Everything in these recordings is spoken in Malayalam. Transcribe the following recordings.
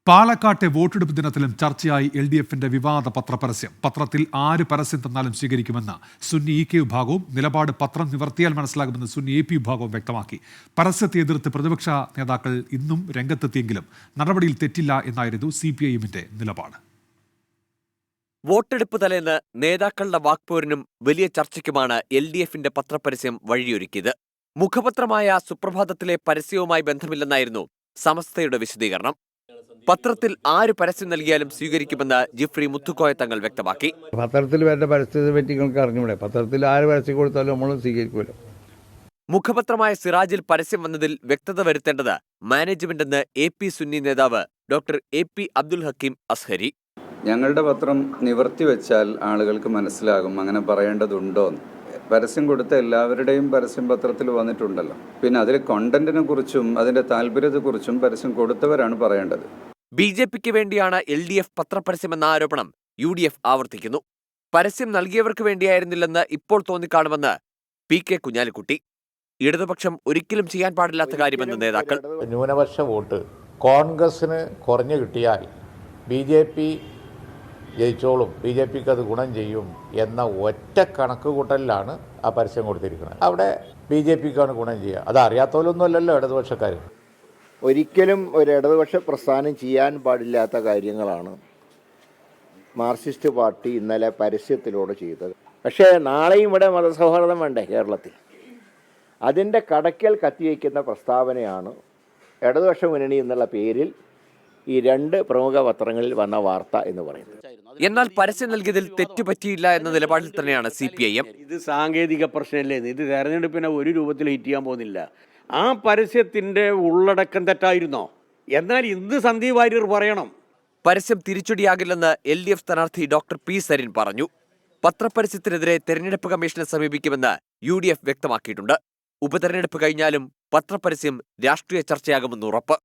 പാലക്കാട്ടെ വോട്ടെടുപ്പ് ദിനത്തിലും ചർച്ചയായി എൽഡിഎഫിന്റെ വിവാദ പത്രപരസ്യം. പത്രത്തിൽ ആര് പരസ്യം തന്നാലും സ്വീകരിക്കുമെന്ന് സുന്നി ഇ കെ വിഭാഗവും നിലപാട് പത്രം നിവർത്തിയാൽ മനസ്സിലാകുമെന്ന് സുന്നി എ പി വിഭാഗവും വ്യക്തമാക്കി. പരസ്യത്തെ എതിർത്ത് പ്രതിപക്ഷ നേതാക്കൾ ഇന്നും രംഗത്തെത്തിയെങ്കിലും നടപടിയിൽ തെറ്റില്ല എന്നായിരുന്നു CPIഎമ്മിന്റെ നിലപാട്. വോട്ടെടുപ്പ് തലേന്ന് നേതാക്കളുടെ വാക്പോരിനും വലിയ ചർച്ചയ്ക്കുമാണ് LDFിന്റെ പത്രപരസ്യം വഴിയൊരുക്കിയത്. മുഖപത്രമായ സുപ്രഭാതത്തിലെ പരസ്യവുമായി ബന്ധമില്ലെന്നായിരുന്നു സമസ്തയുടെ വിശദീകരണം. പത്രത്തിൽ ആര് പരസ്യം നൽകിയാലും സ്വീകരിക്കുമെന്ന് ജിഫ്രി മുത്തുക്കോയ തങ്ങൾ വ്യക്തമാക്കി. പത്രത്തിൽ വരുന്ന പരസ്യത്തെ പറ്റി നിങ്ങൾക്ക് അറിഞ്ഞൂടെ? പത്രത്തിൽ ആര് പരസ്യം കൊടുത്താലും നമ്മൾ സ്വീകരിക്കുമല്ലോ. മുഖപത്രമായ സിറാജിൽ പരസ്യം വന്നതിൽ വ്യക്തത വരുത്തേണ്ടത് മാനേജ്മെന്റെന്ന് AP സുന്നി നേതാവ് ഡോക്ടർ AP അബ്ദുൽ ഹക്കീം അസ്ഹരി. ഞങ്ങളുടെ പത്രം നിവർത്തി വെച്ചാൽ ആളുകൾക്ക് മനസ്സിലാകും അങ്ങനെ പറയേണ്ടതുണ്ടോ. പരസ്യം കൊടുത്ത എല്ലാവരുടെയും പരസ്യം പത്രത്തിൽ വന്നിട്ടുണ്ടല്ലോ. പിന്നെ അതിൽ കോണ്ടന്റിനെ കുറിച്ചും അതിന്റെ താല്പര്യത്തെക്കുറിച്ചും പരസ്യം കൊടുത്തവരാണ് പറയേണ്ടത്. BJPക്ക് വേണ്ടിയാണ് LDF പത്രപരസ്യമെന്ന ആരോപണം UDF ആവർത്തിക്കുന്നു. പരസ്യം നൽകിയവർക്ക് വേണ്ടിയായിരുന്നില്ലെന്ന് ഇപ്പോൾ തോന്നിക്കാണുമെന്ന് PK കുഞ്ഞാലിക്കുട്ടി. ഇടതുപക്ഷം ഒരിക്കലും ചെയ്യാൻ പാടില്ലാത്ത കാര്യമെന്ന് നേതാക്കൾ. ന്യൂനപക്ഷ വോട്ട് കോൺഗ്രസിന് കുറഞ്ഞു കിട്ടിയാൽ BJP ജയിച്ചോളും, BJPക്ക് അത് ഗുണം ചെയ്യും എന്ന ഒറ്റ കണക്ക് കൂട്ടലിലാണ് ആ പരസ്യം കൊടുത്തിരിക്കുന്നത്. അവിടെ BJPക്കാണ് ഗുണം ചെയ്യുക. അത് അറിയാത്തവരൊന്നുമല്ലല്ലോ ഇടതുപക്ഷക്കാർ. ഒരിക്കലും ഒരു ഇടതുപക്ഷ പ്രസ്ഥാനം ചെയ്യാൻ പാടില്ലാത്ത കാര്യങ്ങളാണ് മാർക്സിസ്റ്റ് പാർട്ടി ഇന്നലെ പരസ്യത്തിലൂടെ ചെയ്തത്. പക്ഷേ നാളെയും ഇവിടെ മതസൗഹാർദ്ദം വേണ്ടേ കേരളത്തിൽ? അതിൻ്റെ കടക്കൽ കത്തിവയ്ക്കുന്ന പ്രസ്താവനയാണ് ഇടതുപക്ഷ മുന്നണി എന്നുള്ള പേരിൽ ഈ രണ്ട് പ്രമുഖ പത്രങ്ങളിൽ വന്ന വാർത്ത എന്ന് പറയുന്നത്. എന്നാൽ പരസ്യം നൽകിയതിൽ തെറ്റുപറ്റിയില്ല എന്ന നിലപാടിൽ തന്നെയാണ് CPIഎം. ഇത് സാങ്കേതിക പ്രശ്നമല്ലേ, ഇത് തെരഞ്ഞെടുപ്പിനെ ഒരു രൂപത്തിൽ ഹിറ്റ് ചെയ്യാൻ പോകുന്നില്ല. ആ പരസ്യത്തിന്റെ ഉള്ളടക്കം തെറ്റായിരുന്നോ? എന്നാൽ ഇത് സന്ദീപ് വാര്യർ പറയണം. പരസ്യം തിരിച്ചടിയാകില്ലെന്ന് LDF സ്ഥാനാർത്ഥി ഡോക്ടർ P സരിൻ പറഞ്ഞു. പത്രപരസ്യത്തിനെതിരെ തെരഞ്ഞെടുപ്പ് കമ്മീഷനെ സമീപിക്കുമെന്ന് UDF വ്യക്തമാക്കിയിട്ടുണ്ട്. ഉപതെരഞ്ഞെടുപ്പ് കഴിഞ്ഞാലും പത്രപരസ്യം രാഷ്ട്രീയ ചർച്ചയാകുമെന്ന് ഉറപ്പ്.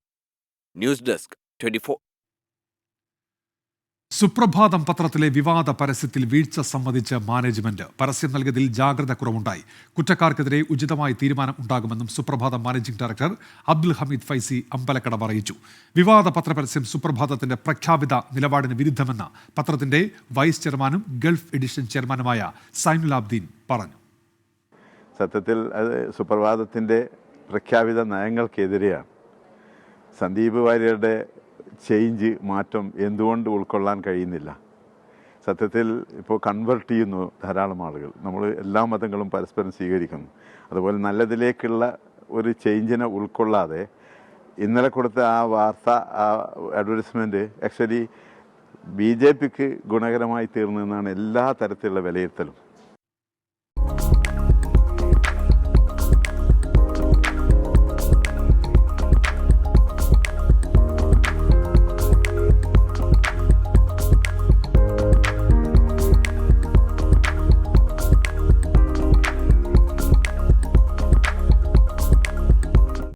News desk 24. സുപ്രഭാതം പത്രത്തിലെ വിവാദ പരസ്യത്തിൽ വീഴ്ച സമ്മതിച്ച് മാനേജ്മെന്റ്. പരസ്യം നൽകിയതിൽ ജാഗ്രത കുറവുണ്ടായി. കുറ്റക്കാർക്കെതിരെ ഉചിതമായ തീരുമാനം ഉണ്ടാകുമെന്നും സുപ്രഭാതം മാനേജിംഗ് ഡയറക്ടർ അബ്ദുൽ ഹമീദ് ഫൈസി അമ്പലക്കടവ് അറിയിച്ചു. വിവാദ പത്രപരസ്യം സുപ്രഭാതത്തിന്റെ പ്രഖ്യാപിത നിലപാടിന് വിരുദ്ധമെന്ന് പത്രത്തിന്റെ വൈസ് ചെയർമാനും ഗൾഫ് എഡിഷൻ ചെയർമാനുമായ സൈനുൽ ആബ്ദീൻ പറഞ്ഞു. സത്യത്തിൽ അത് സുപ്രഭാതത്തിൻ്റെ പ്രഖ്യാപിത നയങ്ങൾക്കെതിരെയാണ്. സന്ദീപ് വാര്യരുടെ ചേഞ്ച് മാറ്റം എന്തുകൊണ്ട് ഉൾക്കൊള്ളാൻ കഴിയുന്നില്ല? സത്യത്തിൽ ഇപ്പോൾ കൺവെർട്ട് ചെയ്യുന്നു ധാരാളം ആളുകൾ. നമ്മൾ എല്ലാ മതങ്ങളും പരസ്പരം സ്വീകരിക്കുന്നു. അതുപോലെ നല്ലതിലേക്കുള്ള ഒരു ചേഞ്ചിനെ ഉൾക്കൊള്ളാതെ ഇന്നലെ കൊടുത്ത ആ വാർത്ത, ആ അഡ്വർടൈസ്മെൻറ്റ് ആക്ച്വലി BJPക്ക് ഗുണകരമായി തീർന്നതെന്നാണ് എല്ലാ തരത്തിലുള്ള വിലയിരുത്തലും.